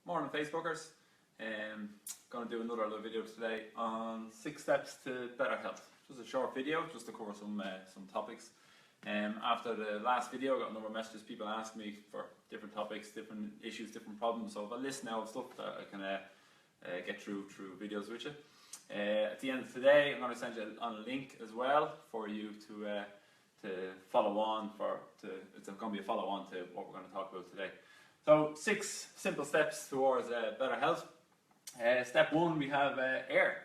Morning Facebookers. Going to do another little video today on 6 steps to better health. Just a short video, just to cover some topics. After the last video, I got a number of messages, people asking me for different topics, different issues, different problems. So I've a list now of stuff that I can get through videos with you. At the end of today, I'm going to send you on a link as well for you to follow on. It's going to be a follow on to what we're going to talk about today. So 6 simple steps towards better health. Step 1, we have air.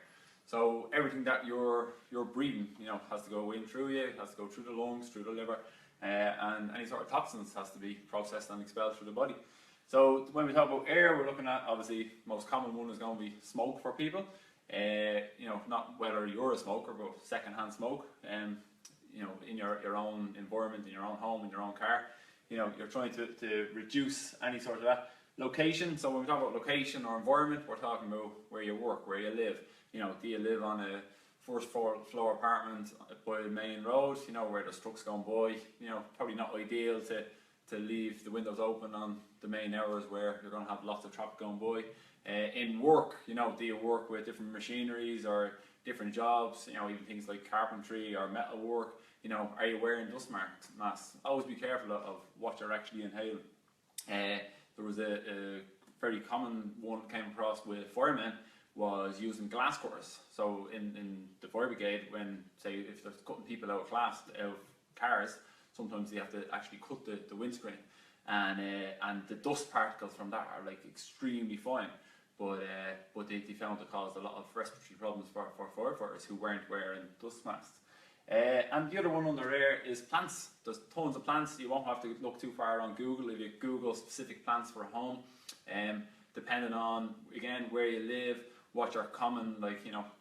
So everything that you're breathing, has to go in through you, has to go through the lungs, through the liver, and any sort of toxins has to be processed and expelled through the body. So when we talk about air, we're looking at, obviously, most common one is going to be smoke for people. Not whether you're a smoker, but secondhand smoke. In your own environment, in your own home, in your own car. You're trying to reduce any sort of that. Location, so when we talk about location or environment, we're talking about where you work, where you live. Do you live on a first floor apartment by the main road, where there's trucks going by? Probably not ideal to leave the windows open on the main hours where you're going to have lots of traffic going by. In work, do you work with different machineries or different jobs, even things like carpentry or metal work? Are you wearing dust masks? Always be careful of what you're actually inhaling. There was a very common one came across with firemen, was using glass cutters. So in the fire brigade, when, say, if they're cutting people out of cars, sometimes they have to actually cut the windscreen, and the dust particles from that are like extremely fine. But they found it caused a lot of respiratory problems for firefighters who weren't wearing dust masks. And the other one under air is plants. There's tons of plants. You won't have to look too far on Google if you Google specific plants for a home. Depending on, again, where you live, what your common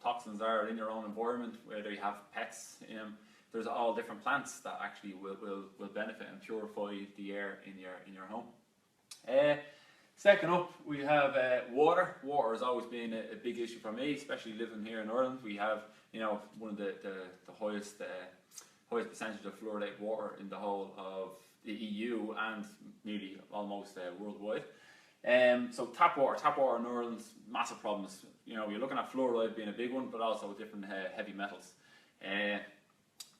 toxins are in your own environment, whether you have pets, there's all different plants that actually will benefit and purify the air in your home. Second up, we have water. Water has always been a big issue for me, especially living here in Ireland. We have, one of the highest percentage of fluoridated water in the whole of the EU and nearly almost worldwide. So tap water in Ireland, massive problems. You're looking at fluoride being a big one, but also different heavy metals.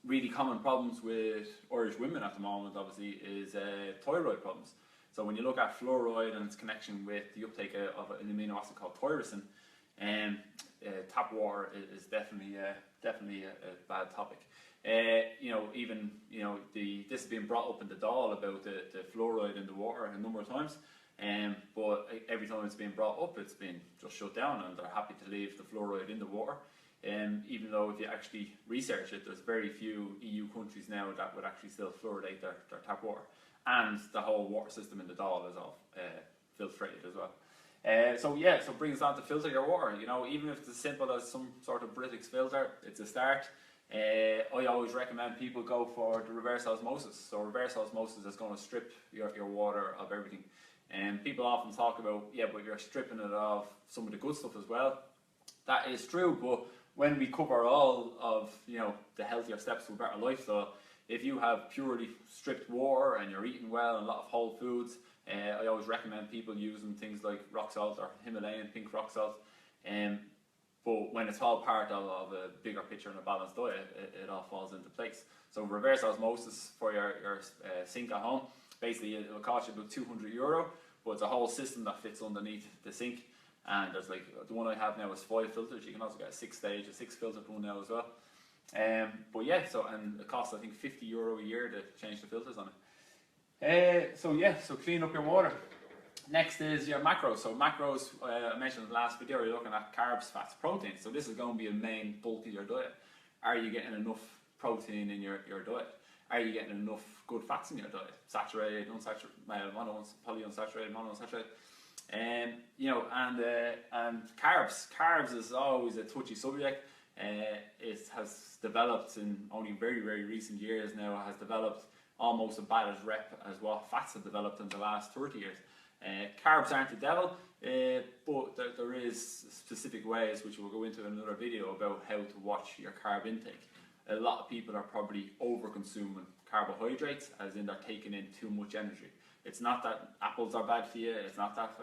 Really common problems with Irish women at the moment, obviously, is thyroid problems. So when you look at fluoride and its connection with the uptake of an amino acid called tyrosine, tap water is definitely a bad topic. This has been brought up in the Dáil about the fluoride in the water a number of times, but every time it's been brought up, it's been just shut down, and they're happy to leave the fluoride in the water. Even though if you actually research it, there's very few EU countries now that would actually still fluoridate their tap water. And the whole water system in the Dáil is all filtrated as well. So bring us on to filter your water. Even if it's as simple as some sort of Brix filter, it's a start. I always recommend people go for the reverse osmosis. So reverse osmosis is going to strip your water of everything. And people often talk about, but you're stripping it of some of the good stuff as well. That is true, but when we cover all of the healthier steps to a better lifestyle, if you have purely stripped water and you're eating well and a lot of whole foods, I always recommend people using things like rock salt or Himalayan pink rock salt. But when it's all part of a bigger picture and a balanced diet, it all falls into place. So reverse osmosis for your sink at home, basically it will cost you about €200, but it's a whole system that fits underneath the sink. And there's the one I have now is 5 filters. You can also get a 6-stage, a 6-filter one now as well. And it costs I think €50 a year to change the filters on it. So clean up your water. Next is your macros. So macros, I mentioned in the last video, you're looking at carbs, fats, proteins. So this is going to be a main bulk of your diet. Are you getting enough protein in your diet? Are you getting enough good fats in your diet? Saturated, unsaturated, polyunsaturated, monounsaturated. And carbs. Carbs is always a touchy subject. It has developed in only very, very recent years now, has developed almost about as rep as what fats have developed in the last 30 years. Carbs aren't the devil, but there is specific ways, which we'll go into in another video, about how to watch your carb intake. A lot of people are probably over-consuming carbohydrates, as in they're taking in too much energy. It's not that apples are bad for you, it's not that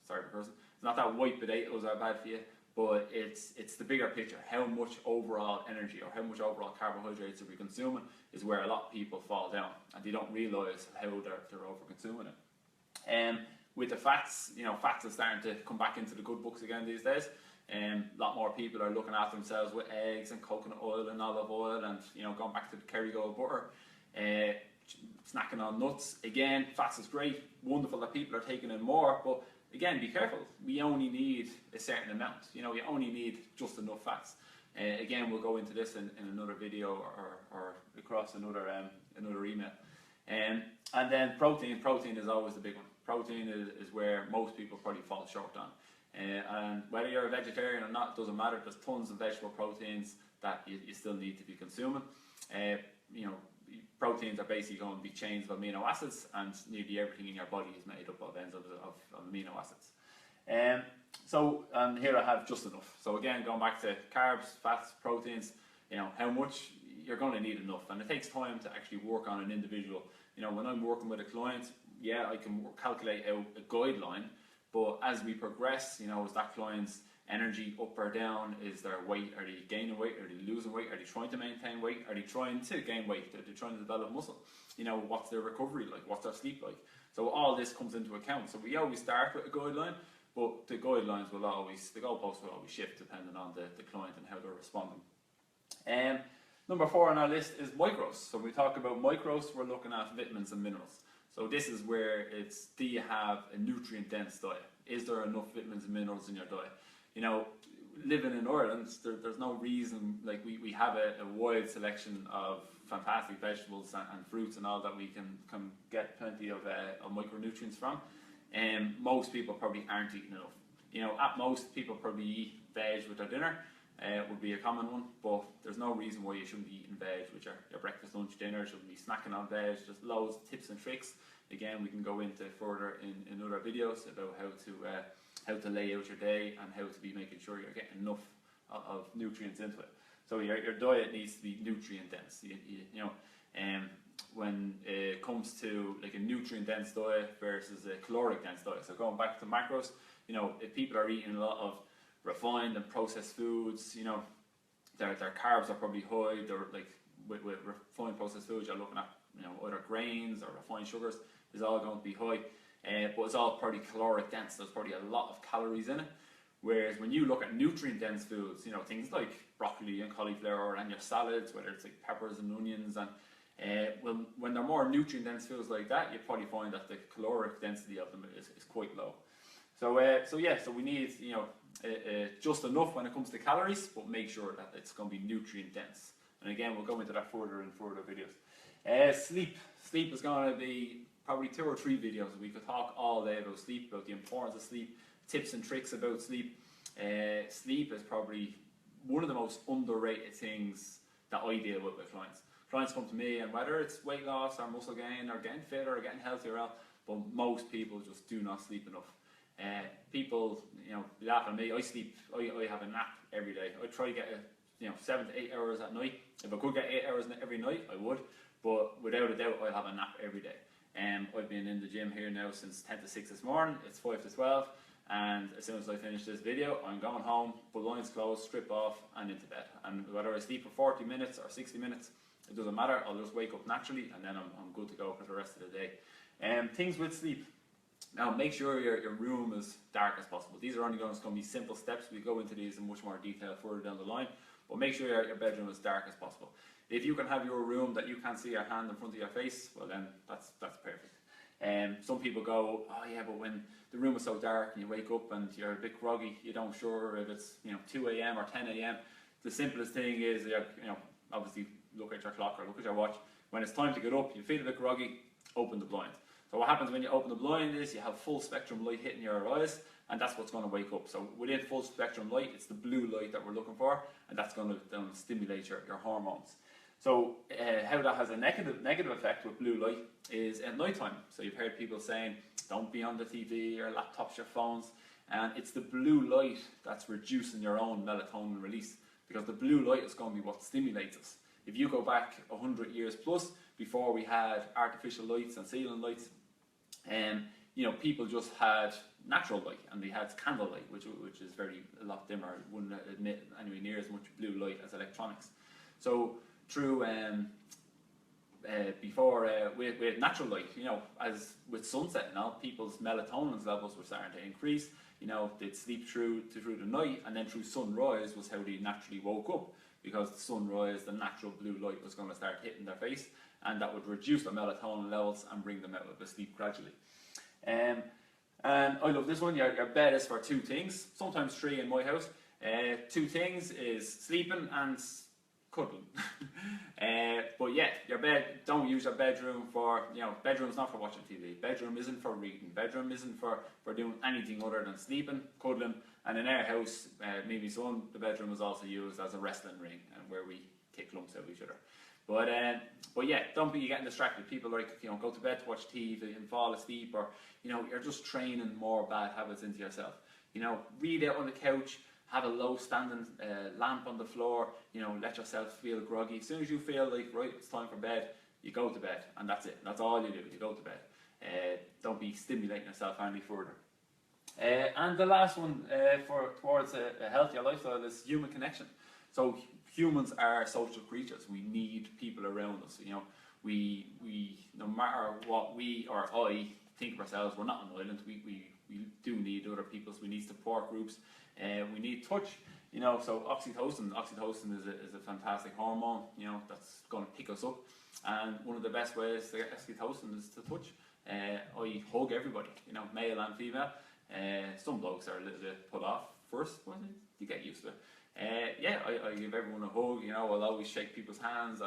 sorry for cursing, it's not that white potatoes are bad for you, but it's the bigger picture. How much overall energy or how much overall carbohydrates are we consuming is where a lot of people fall down, and they don't realise how they're over consuming it. With the fats, fats are starting to come back into the good books again these days. A lot more people are looking after themselves with eggs and coconut oil and olive oil, and going back to the Kerrygold butter, snacking on nuts. Again, fats is great, wonderful that people are taking in more, but again, be careful. We only need a certain amount. You only need just enough fats. Again, we'll go into this in another video or across another email. And then protein. Protein is always the big one. Protein is where most people probably fall short on. And whether you're a vegetarian or not, it doesn't matter. There's tons of vegetable proteins that you still need to be consuming. Proteins are basically going to be chains of amino acids, and nearly everything in your body is made up of enzymes of amino acids. And here I have just enough. So again, going back to carbs, fats, proteins, how much you're going to need enough, and it takes time to actually work on an individual. When I'm working with a client, yeah, I can calculate out a guideline, but as we progress, is that client's energy up or down? Is their weight? Are they gaining weight? Are they losing weight? Are they trying to maintain weight? Are they trying to gain weight? Are they trying to develop muscle? What's their recovery like? What's their sleep like? So all this comes into account. So we always start with a guideline, but the guidelines will always, the goalposts will always shift depending on the client and how they're responding. Number 4 on our list is micros. So when we talk about micros, we're looking at vitamins and minerals. So this is where do you have a nutrient-dense diet? Is there enough vitamins and minerals in your diet? Living in Ireland, there's no reason, like we have a wide selection of fantastic vegetables and fruits and all that we can get plenty of micronutrients from, and most people probably aren't eating enough. At most, people probably eat veg with their dinner, would be a common one, but there's no reason why you shouldn't be eating veg with your breakfast, lunch, dinner. Shouldn't be snacking on veg. There's loads of tips and tricks. Again, we can go into further in other videos about how to lay out your day and how to be making sure you're getting enough of nutrients into it. So your diet needs to be nutrient dense. When it comes to like a nutrient dense diet versus a caloric dense diet. So going back to macros, if people are eating a lot of refined and processed foods, their carbs are probably high. They're like with refined processed foods, you're looking at either grains or refined sugars is all going to be high. But it's all probably caloric dense. There's probably a lot of calories in it. Whereas when you look at nutrient dense foods, things like broccoli and cauliflower and your salads, whether it's like peppers and onions, and when they're more nutrient dense foods like that, you probably find that the caloric density of them is quite low. So we need just enough when it comes to calories, but make sure that it's going to be nutrient dense. And again, we'll go into that further in further videos. Sleep is going to be probably 2 or 3 videos. We could talk all day about sleep, about the importance of sleep, tips and tricks about sleep. Sleep is probably one of the most underrated things that I deal with clients. Clients come to me, and whether it's weight loss or muscle gain or getting fitter or getting healthier, but most people just do not sleep enough. People, laugh at me. I have a nap every day. I try to get 7 to 8 hours at night. If I could get 8 hours every night, I would. But without a doubt, I'll have a nap every day. I've been in the gym here now since 10 to 6 this morning. It's 5 to 12, and as soon as I finish this video, I'm going home, blinds closed, strip off, and into bed. And whether I sleep for 40 minutes or 60 minutes, it doesn't matter. I'll just wake up naturally, and then I'm good to go for the rest of the day. Things with sleep. Now, make sure your room is dark as possible. These are only going to be simple steps. We'll go into these in much more detail further down the line, but make sure your bedroom is dark as possible. If you can have your room that you can't see your hand in front of your face, well then that's perfect. Some people go, oh yeah, but when the room is so dark and you wake up and you're a bit groggy, you don't sure if it's 2 a.m. or 10 a.m. The simplest thing is obviously look at your clock or look at your watch. When it's time to get up, you feel a bit groggy, open the blind. So what happens when you open the blind is you have full spectrum light hitting your eyes, and that's what's going to wake up. So within full spectrum light, it's the blue light that we're looking for, and that's going to stimulate your hormones. So how that has a negative effect with blue light is at night time. So you've heard people saying, don't be on the TV, your laptops, your phones, and it's the blue light that's reducing your own melatonin release, because the blue light is going to be what stimulates us. If you go back 100 years plus, before we had artificial lights and ceiling lights, people just had natural light and they had candlelight, which is a lot dimmer. It wouldn't emit anywhere near as much blue light as electronics. So through before we had natural light, as with sunset now, people's melatonin levels were starting to increase. They'd sleep through the night, and then through sunrise was how they naturally woke up, because the sunrise, the natural blue light was going to start hitting their face, and that would reduce their melatonin levels and bring them out of the sleep gradually. And I love this one. Your bed is for two things, sometimes three in my house. Two things is sleeping and cuddling. But yeah, your bed, don't use your bedroom for, bedroom's not for watching TV. Bedroom isn't for reading. Bedroom isn't for doing anything other than sleeping, cuddling. And in our house, me and my son, the bedroom was also used as a wrestling ring, and where we kick lumps out of each other. But yeah, don't be getting distracted. People go to bed to watch TV and fall asleep, or you're just training more bad habits into yourself. Read out on the couch, have a low standing lamp on the floor. Let yourself feel groggy. As soon as you feel like right, it's time for bed, you go to bed, and that's it. That's all you do. You go to bed. Don't be stimulating yourself any further. And the last one towards a healthier lifestyle is human connection. So humans are social creatures. We need people around us. We no matter what we or I think of ourselves, we're not an island. We do need other people. We need support groups. We need touch. So oxytocin is a fantastic hormone. That's going to pick us up. And one of the best ways to get oxytocin is to touch. I hug everybody. Male and female. Some blokes are a little bit put off first, but you get used to it. I give everyone a hug. I'll always shake people's hands.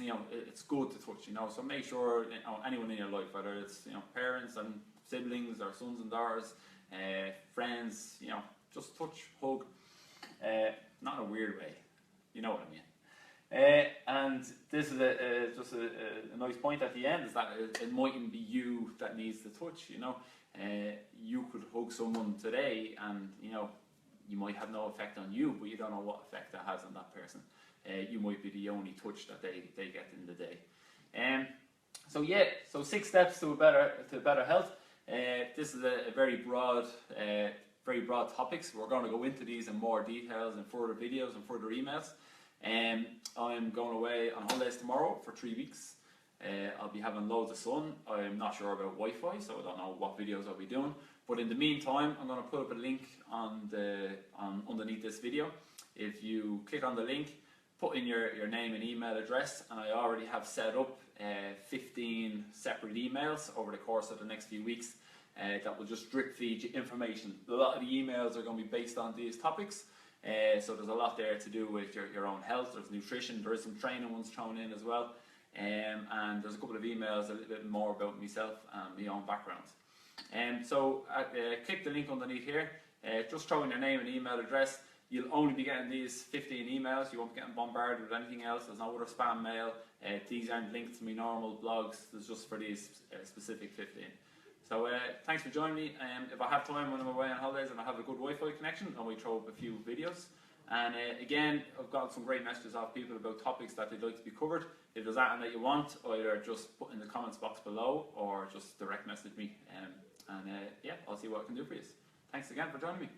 It's good to touch. So make sure anyone in your life, whether it's parents and siblings or sons and daughters, friends, just touch, hug. Not in a weird way. You know what I mean. And this is just a nice point at the end, is that it mightn't be you that needs the touch. You could hug someone today, and you might have no effect on you, but you don't know what effect that has on that person. You might be the only touch that they get in the day. So 6 steps to better health. This is a very broad topics. We're going to go into these in more details in further videos and further emails. I'm going away on holidays tomorrow for 3 weeks. I'll be having loads of sun. I'm not sure about Wi-Fi, so I don't know what videos I'll be doing. But in the meantime, I'm going to put up a link underneath this video. If you click on the link, put in your name and email address, and I already have set up 15 separate emails over the course of the next few weeks that will just drip feed you information. A lot of the emails are going to be based on these topics. So there's a lot there to do with your own health. There's nutrition, there is some training ones thrown in as well. And there's a couple of emails a little bit more about myself and my own background. So click the link underneath here, just throw in your name and email address. You'll only be getting these 15 emails. You won't be getting bombarded with anything else. There's no other spam mail. These aren't linked to my normal blogs. There's just for these specific 15. So thanks for joining me. If I have time when I'm away on holidays and I have a good Wi-Fi connection, I might throw up a few videos. And again, I've got some great messages off people about topics that they'd like to be covered. If there's anything that you want, either just put in the comments box below or just direct message me. I'll see what I can do for you. Thanks again for joining me.